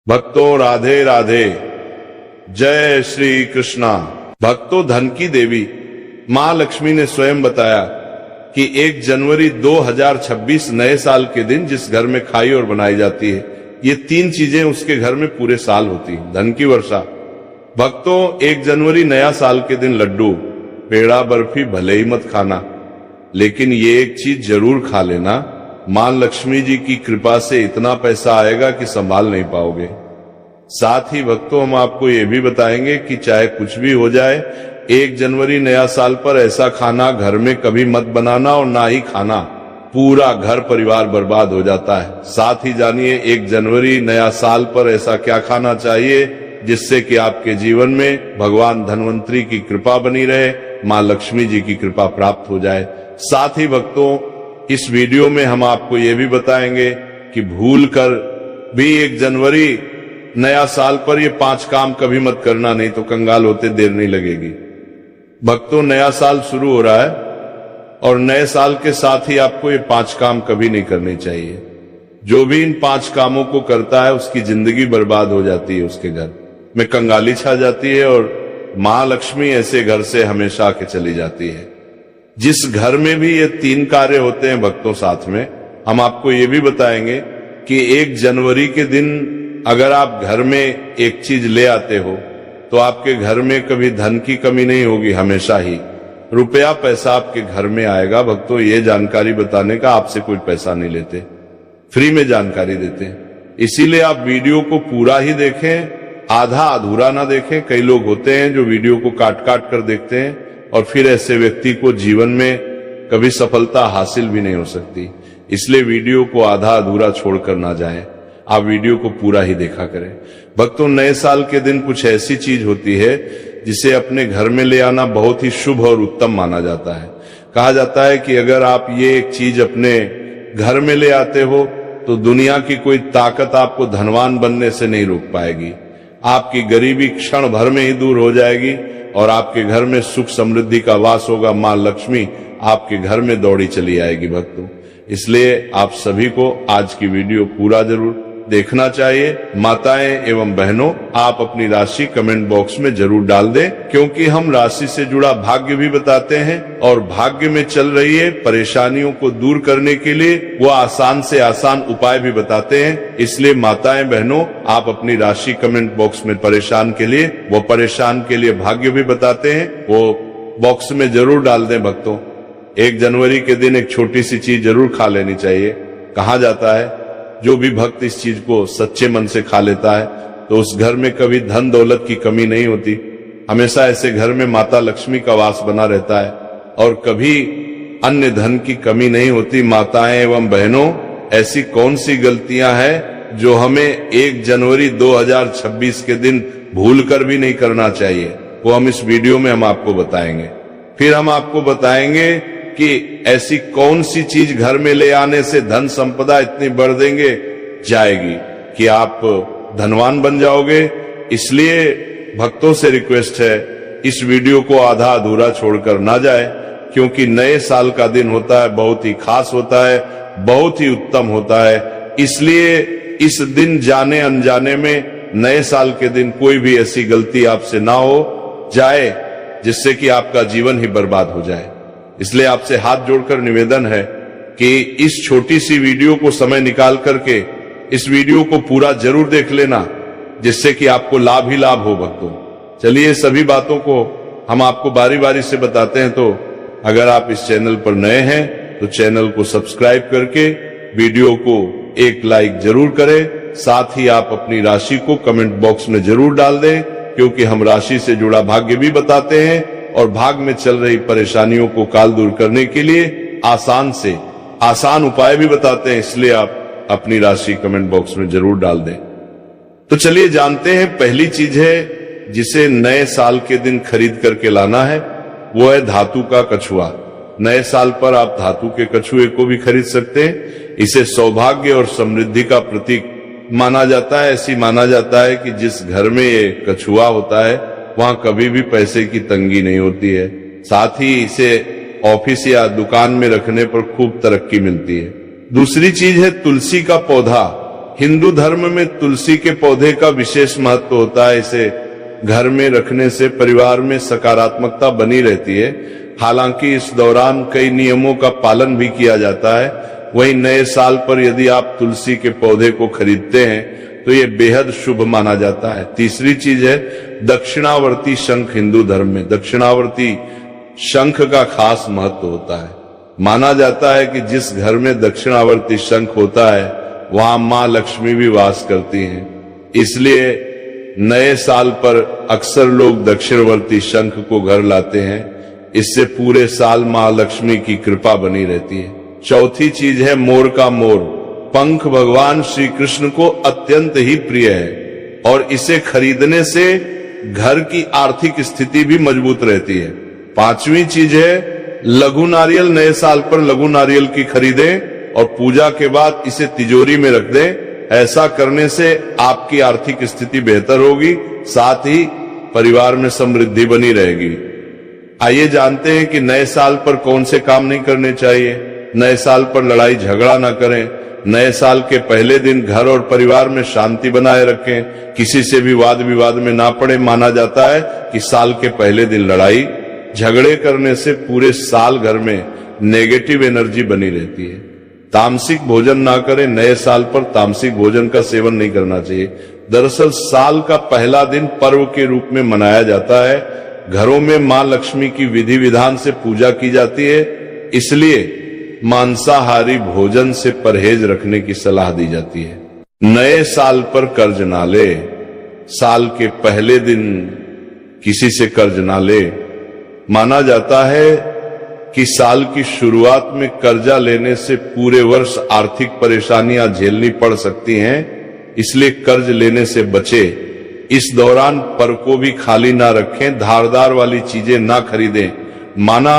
भक्तों राधे राधे, जय श्री कृष्णा। भक्तों, धन की देवी मां लक्ष्मी ने स्वयं बताया कि 1 जनवरी 2026 नए साल के दिन जिस घर में खाई और बनाई जाती है, ये 3 चीजें उसके घर में पूरे साल होती हैं। धन की वर्षा। भक्तों, 1 जनवरी नया साल के दिन लड्डू, पेड़ा, बर्फी भले ही मत खाना, लेकिन ये एक चीज जरूर खा लेना। मां लक्ष्मी जी की कृपा से इतना पैसा आएगा कि संभाल नहीं पाओगे। साथ ही भक्तों, हम आपको ये भी बताएंगे कि चाहे कुछ भी हो जाए, 1 जनवरी नया साल पर ऐसा खाना घर में कभी मत बनाना और ना ही खाना, पूरा घर परिवार बर्बाद हो जाता है। साथ ही जानिए 1 जनवरी नया साल पर ऐसा क्या खाना चाहिए जिससे कि आपके जीवन में भगवान धन्वंतरी की कृपा बनी रहे, मां लक्ष्मी जी की कृपा प्राप्त हो जाए। साथ ही भक्तों, इस वीडियो में हम आपको ये भी बताएंगे कि भूल कर भी 1 जनवरी नया साल पर ये 5 काम कभी मत करना, नहीं तो कंगाल होते देर नहीं लगेगी। भक्तों, नया साल शुरू हो रहा है और नए साल के साथ ही आपको ये 5 काम कभी नहीं करने चाहिए। जो भी इन 5 कामों को करता है उसकी जिंदगी बर्बाद हो जाती है, उसके घर में कंगाली छा जाती है और मां लक्ष्मी ऐसे घर से हमेशा के चली जाती है। जिस घर में भी ये 3 कार्य होते हैं भक्तों, साथ में हम आपको ये भी बताएंगे कि 1 जनवरी के दिन अगर आप घर में एक चीज ले आते हो तो आपके घर में कभी धन की कमी नहीं होगी, हमेशा ही रुपया पैसा आपके घर में आएगा। भक्तों, ये जानकारी बताने का आपसे कोई पैसा नहीं लेते, फ्री में जानकारी देते हैं। इसीलिए आप वीडियो को पूरा ही देखें, आधा अधूरा ना देखें। कई लोग होते हैं जो वीडियो को काट काट कर देखते हैं और फिर ऐसे व्यक्ति को जीवन में कभी सफलता हासिल भी नहीं हो सकती। इसलिए वीडियो को आधा अधूरा छोड़कर ना जाएं, आप वीडियो को पूरा ही देखा करें। भक्तों, नए साल के दिन कुछ ऐसी चीज होती है जिसे अपने घर में ले आना बहुत ही शुभ और उत्तम माना जाता है। कहा जाता है कि अगर आप ये एक चीज अपने घर में ले आते हो तो दुनिया की कोई ताकत आपको धनवान बनने से नहीं रोक पाएगी। आपकी गरीबी क्षण भर में ही दूर हो जाएगी और आपके घर में सुख समृद्धि का वास होगा। मां लक्ष्मी आपके घर में दौड़ी चली आएगी। भक्तों, इसलिए आप सभी को आज की वीडियो पूरा जरूर देखना चाहिए। माताएं एवं बहनों, आप अपनी राशि कमेंट बॉक्स में जरूर डाल दें, क्योंकि हम राशि से जुड़ा भाग्य भी बताते हैं और भाग्य में चल रही है परेशानियों को दूर करने के लिए वो आसान से आसान उपाय भी बताते हैं। इसलिए माताएं बहनों, आप अपनी राशि कमेंट बॉक्स में परेशान के लिए भाग्य भी बताते हैं, वो बॉक्स में जरूर डाल दें। भक्तों, 1 जनवरी के दिन एक छोटी सी चीज जरूर खा लेनी चाहिए। कहा जाता है जो भी भक्त इस चीज को सच्चे मन से खा लेता है तो उस घर में कभी धन दौलत की कमी नहीं होती। हमेशा ऐसे घर में माता लक्ष्मी का वास बना रहता है और कभी अन्य धन की कमी नहीं होती। माताएं एवं बहनों, ऐसी कौन सी गलतियां हैं जो हमें 1 जनवरी 2026 के दिन भूल कर भी नहीं करना चाहिए, वो हम इस वीडियो में हम आपको बताएंगे। फिर हम आपको बताएंगे कि ऐसी कौन सी चीज घर में ले आने से धन संपदा इतनी बढ़ देंगे जाएगी कि आप धनवान बन जाओगे। इसलिए भक्तों से रिक्वेस्ट है, इस वीडियो को आधा अधूरा छोड़कर ना जाए, क्योंकि नए साल का दिन होता है, बहुत ही खास होता है, बहुत ही उत्तम होता है। इसलिए इस दिन जाने अनजाने में नए साल के दिन कोई भी ऐसी गलती आपसे ना हो जाए जिससे कि आपका जीवन ही बर्बाद हो जाए। इसलिए आपसे हाथ जोड़कर निवेदन है कि इस छोटी सी वीडियो को समय निकाल करके इस वीडियो को पूरा जरूर देख लेना, जिससे कि आपको लाभ ही लाभ हो। भक्तों, चलिए सभी बातों को हम आपको बारी बारी से बताते हैं। तो अगर आप इस चैनल पर नए हैं तो चैनल को सब्सक्राइब करके वीडियो को एक लाइक जरूर करें। साथ ही आप अपनी राशि को कमेंट बॉक्स में जरूर डाल दें, क्योंकि हम राशि से जुड़ा भाग्य भी बताते हैं और भाग में चल रही परेशानियों को काल दूर करने के लिए आसान से आसान उपाय भी बताते हैं। इसलिए आप अपनी राशि कमेंट बॉक्स में जरूर डाल दें। तो चलिए जानते हैं, पहली चीज है जिसे नए साल के दिन खरीद करके लाना है, वो है धातु का कछुआ। नए साल पर आप धातु के कछुए को भी खरीद सकते हैं। इसे सौभाग्य और समृद्धि का प्रतीक माना जाता है। ऐसी माना जाता है कि जिस घर में ये कछुआ होता है वहां कभी भी पैसे की तंगी नहीं होती है। साथ ही इसे ऑफिस या दुकान में रखने पर खूब तरक्की मिलती है। दूसरी चीज है तुलसी का पौधा। हिंदू धर्म में तुलसी के पौधे का विशेष महत्व होता है। इसे घर में रखने से परिवार में सकारात्मकता बनी रहती है। हालांकि इस दौरान कई नियमों का पालन भी किया जाता है। वहीं नए साल पर यदि आप तुलसी के पौधे को खरीदते हैं तो ये बेहद शुभ माना जाता है। तीसरी चीज है दक्षिणावर्ती शंख। हिंदू धर्म में दक्षिणावर्ती शंख का खास महत्व होता है। माना जाता है कि जिस घर में दक्षिणावर्ती शंख होता है वहां मां लक्ष्मी भी वास करती हैं। इसलिए नए साल पर अक्सर लोग दक्षिणवर्ती शंख को घर लाते हैं। इससे पूरे साल मां लक्ष्मी की कृपा बनी रहती है। चौथी चीज है मोर का मोर। पंख भगवान श्री कृष्ण को अत्यंत ही प्रिय है और इसे खरीदने से घर की आर्थिक स्थिति भी मजबूत रहती है। पांचवी चीज है लघु नारियल। नए साल पर लघु नारियल की खरीदें और पूजा के बाद इसे तिजोरी में रख दें। ऐसा करने से आपकी आर्थिक स्थिति बेहतर होगी, साथ ही परिवार में समृद्धि बनी रहेगी। आइए जानते हैं कि नए साल पर कौन से काम नहीं करने चाहिए। नए साल पर लड़ाई झगड़ा ना करें। नए साल के पहले दिन घर और परिवार में शांति बनाए रखें। किसी से भी वाद विवाद में ना पड़े। माना जाता है कि साल के पहले दिन लड़ाई झगड़े करने से पूरे साल घर में नेगेटिव एनर्जी बनी रहती है। तामसिक भोजन ना करें। नए साल पर तामसिक भोजन का सेवन नहीं करना चाहिए। दरअसल साल का पहला दिन पर्व के रूप में मनाया जाता है। घरों में मां लक्ष्मी की विधि विधान से पूजा की जाती है, इसलिए मांसाहारी भोजन से परहेज रखने की सलाह दी जाती है। नए साल पर कर्ज ना ले। साल के पहले दिन किसी से कर्ज ना ले। माना जाता है कि साल की शुरुआत में कर्जा लेने से पूरे वर्ष आर्थिक परेशानियां झेलनी पड़ सकती हैं, इसलिए कर्ज लेने से बचे। इस दौरान पर को भी खाली ना रखें। धारदार वाली चीजें ना खरीदें। माना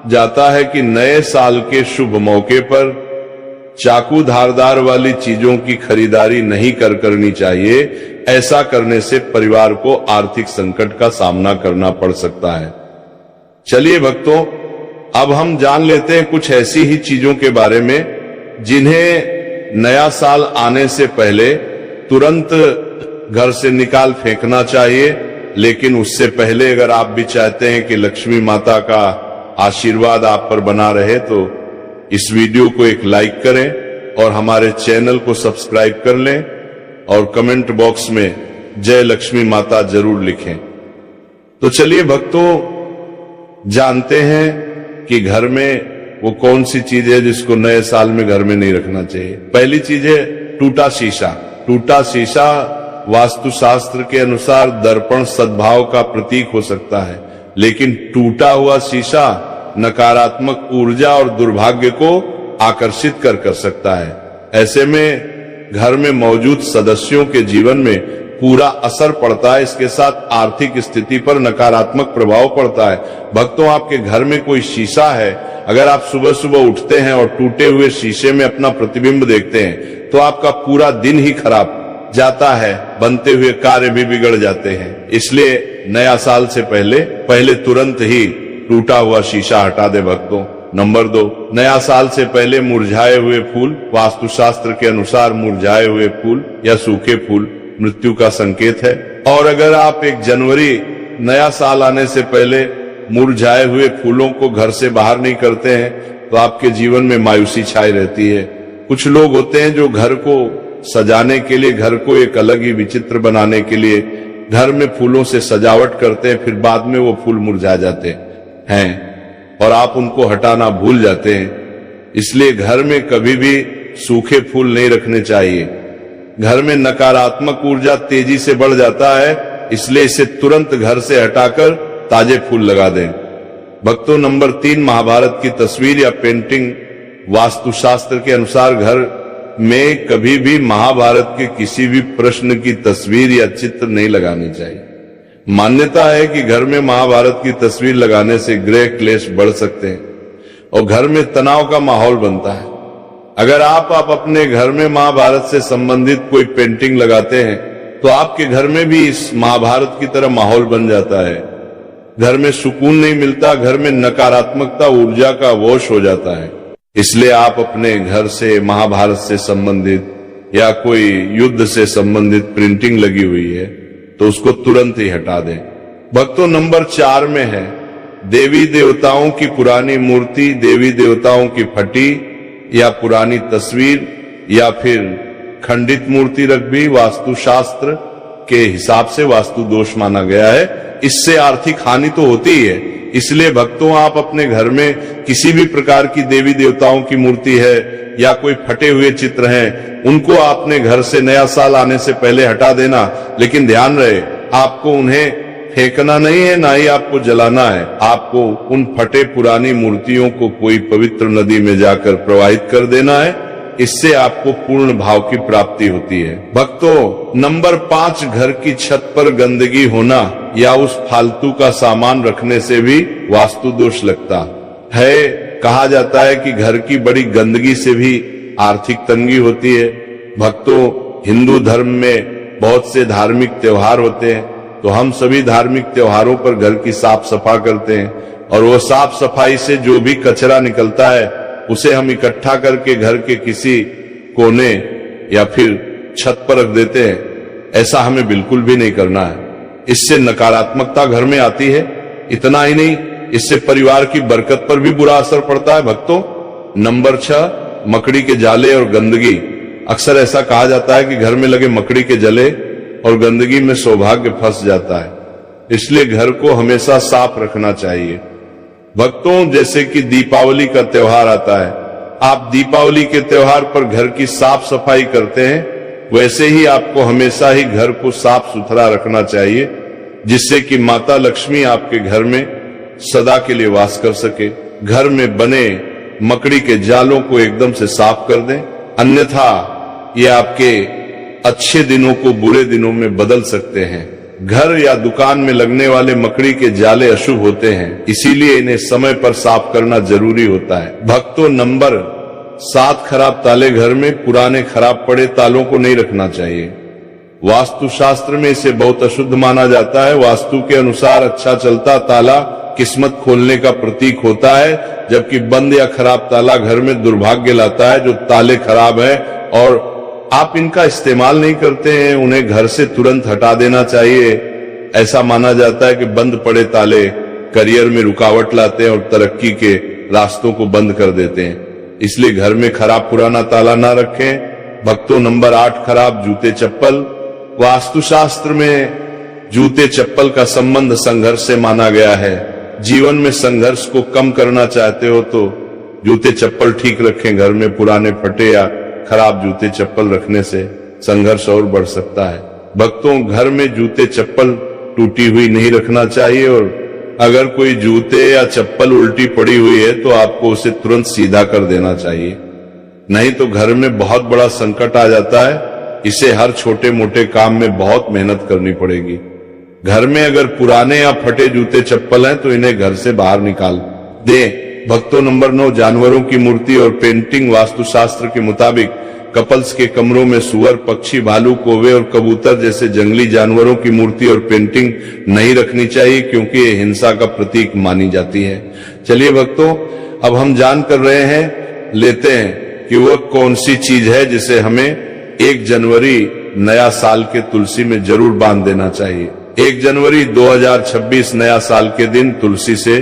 जाता है कि नए साल के शुभ मौके पर चाकू धारदार वाली चीजों की खरीदारी नहीं करनी चाहिए। ऐसा करने से परिवार को आर्थिक संकट का सामना करना पड़ सकता है। चलिए भक्तों, अब हम जान लेते हैं कुछ ऐसी ही चीजों के बारे में जिन्हें नया साल आने से पहले तुरंत घर से निकाल फेंकना चाहिए। लेकिन उससे पहले अगर आप भी चाहते हैं कि लक्ष्मी माता का आशीर्वाद आप पर बना रहे तो इस वीडियो को एक लाइक करें और हमारे चैनल को सब्सक्राइब कर लें और कमेंट बॉक्स में जय लक्ष्मी माता जरूर लिखें। तो चलिए भक्तों, जानते हैं कि घर में वो कौन सी चीज है जिसको नए साल में घर में नहीं रखना चाहिए। पहली चीज है टूटा शीशा। टूटा शीशा वास्तुशास्त्र के अनुसार दर्पण सद्भाव का प्रतीक हो सकता है, लेकिन टूटा हुआ शीशा नकारात्मक ऊर्जा और दुर्भाग्य को आकर्षित कर सकता है। ऐसे में घर में मौजूद सदस्यों के जीवन में पूरा असर पड़ता है। इसके साथ आर्थिक स्थिति पर नकारात्मक प्रभाव पड़ता है। भक्तों, आपके घर में कोई शीशा है, अगर आप सुबह सुबह उठते हैं और टूटे हुए शीशे में अपना प्रतिबिंब देखते हैं तो आपका पूरा दिन ही खराब जाता है। बनते हुए कार्य भी बिगड़ जाते हैं। इसलिए नया साल से पहले तुरंत ही टूटा हुआ शीशा हटा दे भक्तों। नंबर 2, नया साल से पहले मुरझाए हुए फूल। वास्तुशास्त्र के अनुसार मुरझाए हुए फूल या सूखे फूल मृत्यु का संकेत है। और अगर आप 1 जनवरी नया साल आने से पहले मुरझाए हुए फूलों को घर से बाहर नहीं करते हैं तो आपके जीवन में मायूसी छाई रहती है। कुछ लोग होते हैं जो घर को सजाने के लिए, घर को एक अलग ही विचित्र बनाने के लिए घर में फूलों से सजावट करते हैं, फिर बाद में वो फूल मुरझा जाते हैं और आप उनको हटाना भूल जाते हैं। इसलिए घर में कभी भी सूखे फूल नहीं रखने चाहिए। घर में नकारात्मक ऊर्जा तेजी से बढ़ जाता है, इसलिए इसे तुरंत घर से हटाकर ताजे फूल लगा दें। भक्तों, नंबर 3, महाभारत की तस्वीर या पेंटिंग। वास्तुशास्त्र के अनुसार घर में कभी भी महाभारत के किसी भी प्रश्न की तस्वीर या चित्र नहीं लगानी चाहिए। मान्यता है कि घर में महाभारत की तस्वीर लगाने से ग्रह क्लेश बढ़ सकते हैं और घर में तनाव का माहौल बनता है। अगर आप अपने घर में महाभारत से संबंधित कोई पेंटिंग लगाते हैं तो आपके घर में भी इस महाभारत की तरह माहौल बन जाता है। घर में सुकून नहीं मिलता, घर में नकारात्मकता ऊर्जा का वोश हो जाता है। इसलिए आप अपने घर से महाभारत से संबंधित या कोई युद्ध से संबंधित प्रिंटिंग लगी हुई है तो उसको तुरंत ही हटा दें। भक्तों, नंबर 4 में है देवी देवताओं की पुरानी मूर्ति, देवी देवताओं की फटी या पुरानी तस्वीर या फिर खंडित मूर्ति रख भी वास्तुशास्त्र के हिसाब से वास्तु दोष माना गया है। इससे आर्थिक हानि तो होती ही है, इसलिए भक्तों आप अपने घर में किसी भी प्रकार की देवी देवताओं की मूर्ति है या कोई फटे हुए चित्र हैं, उनको आपने घर से नया साल आने से पहले हटा देना। लेकिन ध्यान रहे, आपको उन्हें फेंकना नहीं है, ना ही आपको जलाना है। आपको उन फटे पुरानी मूर्तियों को कोई पवित्र नदी में जाकर प्रवाहित कर देना है। इससे आपको पूर्ण भाव की प्राप्ति होती है। भक्तों, नंबर 5 घर की छत पर गंदगी होना या उस फालतू का सामान रखने से भी वास्तु दोष लगता है। कहा जाता है कि घर की बड़ी गंदगी से भी आर्थिक तंगी होती है। भक्तों, हिंदू धर्म में बहुत से धार्मिक त्योहार होते हैं, तो हम सभी धार्मिक त्योहारों पर घर की साफ सफा करते हैं और वो साफ सफाई से जो भी कचरा निकलता है उसे हम इकट्ठा करके घर के किसी कोने या फिर छत पर रख देते हैं। ऐसा हमें बिल्कुल भी नहीं करना है। इससे नकारात्मकता घर में आती है। इतना ही नहीं, इससे परिवार की बरकत पर भी बुरा असर पड़ता है। भक्तों, नंबर 6 मकड़ी के जाले और गंदगी। अक्सर ऐसा कहा जाता है कि घर में लगे मकड़ी के जले और गंदगी में सौभाग्य फंस जाता है, इसलिए घर को हमेशा साफ रखना चाहिए। भक्तों, जैसे कि दीपावली का त्योहार आता है, आप दीपावली के त्योहार पर घर की साफ सफाई करते हैं, वैसे ही आपको हमेशा ही घर को साफ सुथरा रखना चाहिए, जिससे कि माता लक्ष्मी आपके घर में सदा के लिए वास कर सके। घर में बने मकड़ी के जालों को एकदम से साफ कर दें, अन्यथा ये आपके अच्छे दिनों को बुरे दिनों में बदल सकते हैं। घर या दुकान में लगने वाले मकड़ी के जाले अशुभ होते हैं, इसीलिए इन्हें समय पर साफ करना जरूरी होता है। भक्तों, नंबर 7 खराब ताले। घर में पुराने खराब पड़े तालों को नहीं रखना चाहिए। वास्तुशास्त्र में इसे बहुत अशुद्ध माना जाता है। वास्तु के अनुसार अच्छा चलता ताला किस्मत खोलने का प्रतीक होता है, जबकि बंद या खराब ताला घर में दुर्भाग्य लाता है। जो ताले खराब है और आप इनका इस्तेमाल नहीं करते हैं, उन्हें घर से तुरंत हटा देना चाहिए। ऐसा माना जाता है कि बंद पड़े ताले करियर में रुकावट लाते हैं और तरक्की के रास्तों को बंद कर देते हैं, इसलिए घर में खराब पुराना ताला ना रखें। भक्तों, नंबर 8 खराब जूते चप्पल। वास्तुशास्त्र में जूते चप्पल का संबंध संघर्ष से माना गया है। जीवन में संघर्ष को कम करना चाहते हो तो जूते चप्पल ठीक रखें। घर में पुराने फटे या खराब जूते चप्पल रखने से संघर्ष और बढ़ सकता है। भक्तों, घर में जूते चप्पल टूटी हुई नहीं रखना चाहिए और अगर कोई जूते या चप्पल उल्टी पड़ी हुई है तो आपको उसे तुरंत सीधा कर देना चाहिए, नहीं तो घर में बहुत बड़ा संकट आ जाता है। इसे हर छोटे मोटे काम में बहुत मेहनत करनी पड़ेगी। घर में अगर पुराने या फटे जूते चप्पल हैं तो इन्हें घर से बाहर निकाल दें। भक्तों, नंबर 9 जानवरों की मूर्ति और पेंटिंग। वास्तुशास्त्र के मुताबिक कपल्स के कमरों में सुअर, पक्षी, भालू, कौवे और कबूतर जैसे जंगली जानवरों की मूर्ति और पेंटिंग नहीं रखनी चाहिए, क्योंकि ये हिंसा का प्रतीक मानी जाती है। चलिए भक्तों, अब हम जान कर रहे हैं, लेते हैं कि वह कौन सी चीज है जिसे हमें 1 जनवरी नया साल के तुलसी में जरूर बांध देना चाहिए। 1 जनवरी 2026 नया साल के दिन तुलसी से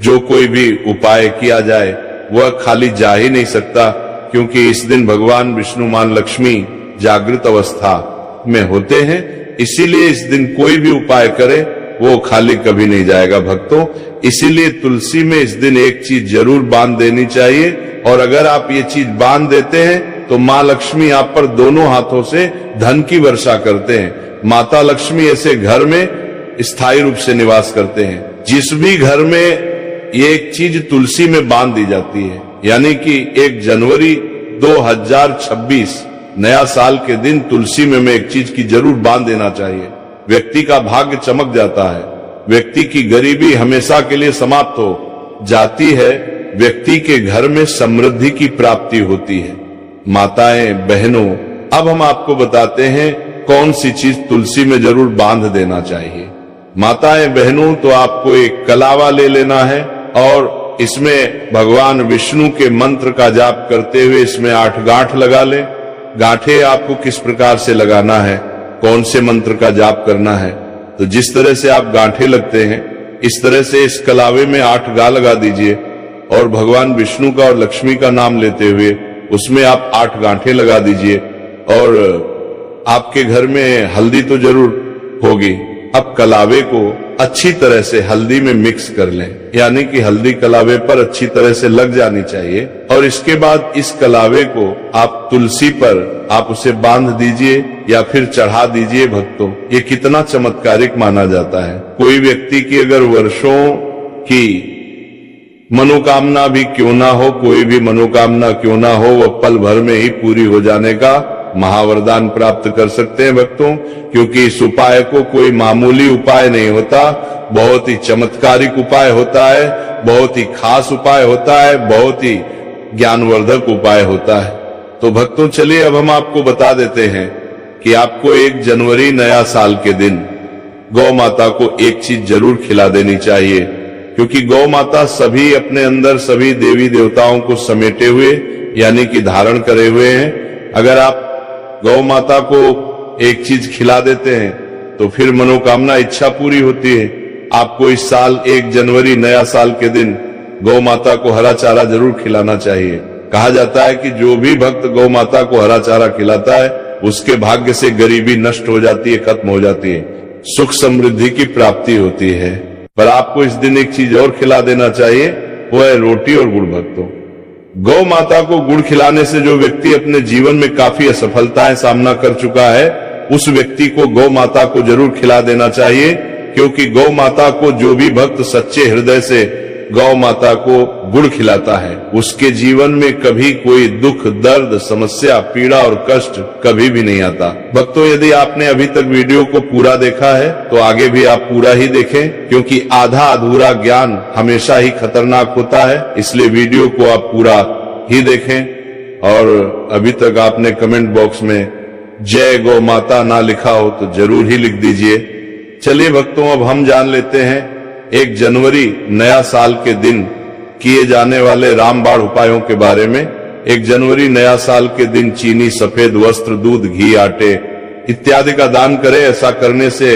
जो कोई भी उपाय किया जाए वह खाली जा ही नहीं सकता, क्योंकि इस दिन भगवान विष्णु मां लक्ष्मी जागृत अवस्था में होते हैं। इसीलिए इस दिन कोई भी उपाय करे वो खाली कभी नहीं जाएगा भक्तों। इसीलिए तुलसी में इस दिन एक चीज जरूर बांध देनी चाहिए, और अगर आप ये चीज बांध देते हैं तो माँ लक्ष्मी आप पर दोनों हाथों से धन की वर्षा करते हैं। माता लक्ष्मी ऐसे घर में स्थायी रूप से निवास करते हैं। जिस भी घर में ये एक चीज तुलसी में बांध दी जाती है, यानी कि 1 जनवरी 2026 नया साल के दिन तुलसी में एक चीज की जरूर बांध देना चाहिए। व्यक्ति का भाग्य चमक जाता है, व्यक्ति की गरीबी हमेशा के लिए समाप्त हो जाती है, व्यक्ति के घर में समृद्धि की प्राप्ति होती है। माताएं, बहनों, अब हम आपको बताते हैं कौन सी चीज तुलसी में जरूर बांध देना चाहिए। माताएं, बहनों, तो आपको एक कलावा ले लेना है और इसमें भगवान विष्णु के मंत्र का जाप करते हुए इसमें 8 गांठ लगा लें गांठे आपको किस प्रकार से लगाना है, कौन से मंत्र का जाप करना है। तो जिस तरह से आप गांठे लगते हैं, इस तरह से इस कलावे में 8 गा लगा दीजिए और भगवान विष्णु का और लक्ष्मी का नाम लेते हुए उसमें आप 8 गांठे लगा दीजिए। और आपके घर में हल्दी तो जरूर होगी। अब कलावे को अच्छी तरह से हल्दी में मिक्स कर लें, यानी कि हल्दी कलावे पर अच्छी तरह से लग जानी चाहिए। और इसके बाद इस कलावे को आप तुलसी पर आप उसे बांध दीजिए या फिर चढ़ा दीजिए। भक्तों, ये कितना चमत्कारिक माना जाता है। कोई व्यक्ति की अगर वर्षों की मनोकामना भी क्यों ना हो, कोई भी मनोकामना क्यों ना हो, वह पल भर में ही पूरी हो जाने का महावरदान प्राप्त कर सकते हैं भक्तों। क्योंकि इस उपाय को कोई मामूली उपाय नहीं होता, बहुत ही चमत्कारिक उपाय होता है, बहुत ही खास उपाय होता है, बहुत ही ज्ञानवर्धक उपाय होता है। तो भक्तों, चलिए अब हम आपको बता देते हैं कि आपको 1 जनवरी नया साल के दिन गौ माता को एक चीज जरूर खिला देनी चाहिए। क्योंकि गौ माता सभी अपने अंदर सभी देवी देवताओं को समेटे हुए यानी कि धारण करे हुए हैं। अगर आप गौ माता को एक चीज खिला देते हैं तो फिर मनोकामना इच्छा पूरी होती है। आपको इस साल 1 जनवरी नया साल के दिन गौ माता को हरा चारा जरूर खिलाना चाहिए। कहा जाता है कि जो भी भक्त गौ माता को हरा चारा खिलाता है उसके भाग्य से गरीबी नष्ट हो जाती है, खत्म हो जाती है, सुख समृद्धि की प्राप्ति होती है। पर आपको इस दिन एक चीज और खिला देना चाहिए, वो है रोटी और गुड़। भक्तों, गौ माता को गुड़ खिलाने से जो व्यक्ति अपने जीवन में काफी असफलताएं सामना कर चुका है, उस व्यक्ति को गौ माता को जरूर खिला देना चाहिए। क्योंकि गौ माता को जो भी भक्त सच्चे हृदय से गौ माता को गुड़ खिलाता है, उसके जीवन में कभी कोई दुख, दर्द, समस्या, पीड़ा और कष्ट कभी भी नहीं आता। भक्तों, यदि आपने अभी तक वीडियो को पूरा देखा है तो आगे भी आप पूरा ही देखें, क्योंकि आधा अधूरा ज्ञान हमेशा ही खतरनाक होता है। इसलिए वीडियो को आप पूरा ही देखें। और अभी तक आपने कमेंट बॉक्स में जय गौ माता ना लिखा हो तो जरूर ही लिख दीजिए। चलिए भक्तों, अब हम जान लेते हैं 1 जनवरी नया साल के दिन किए जाने वाले रामबाण उपायों के बारे में। 1 जनवरी नया साल के दिन चीनी, सफेद वस्त्र, दूध, घी, आटे इत्यादि का दान करें। ऐसा करने से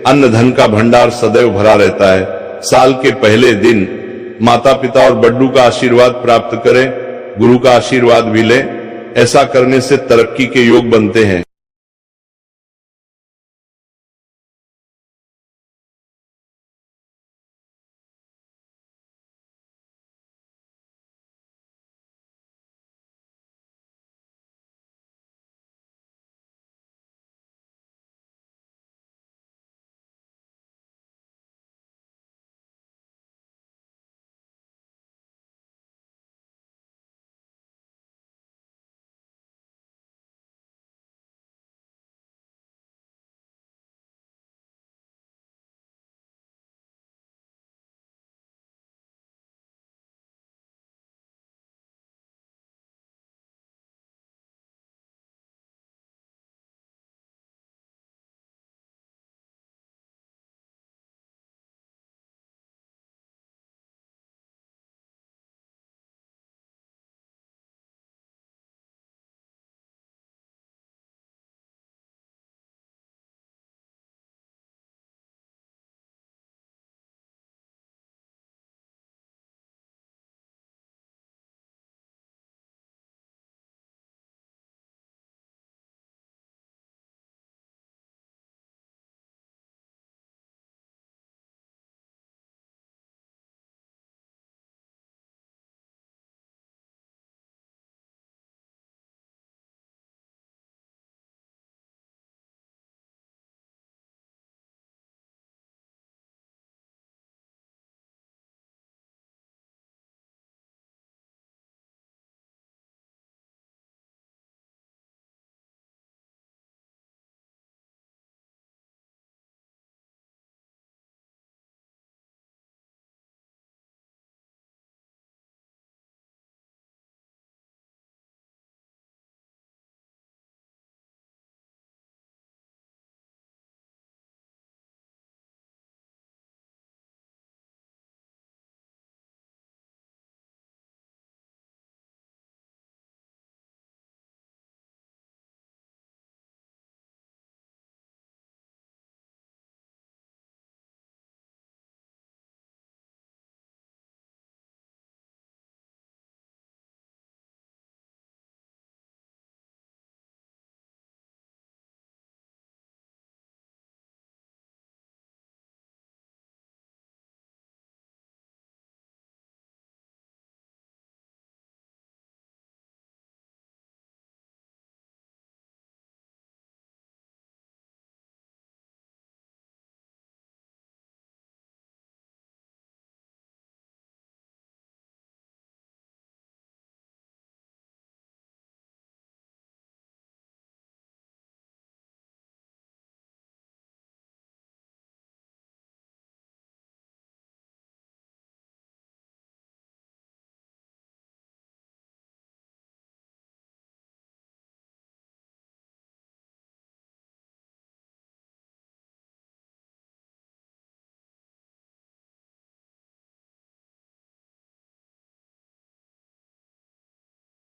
अन्न धन का भंडार सदैव भरा रहता है। साल के पहले दिन माता पिता और बड्डू का आशीर्वाद प्राप्त करें, गुरु का आशीर्वाद भी लें। ऐसा करने से तरक्की के योग बनते हैं।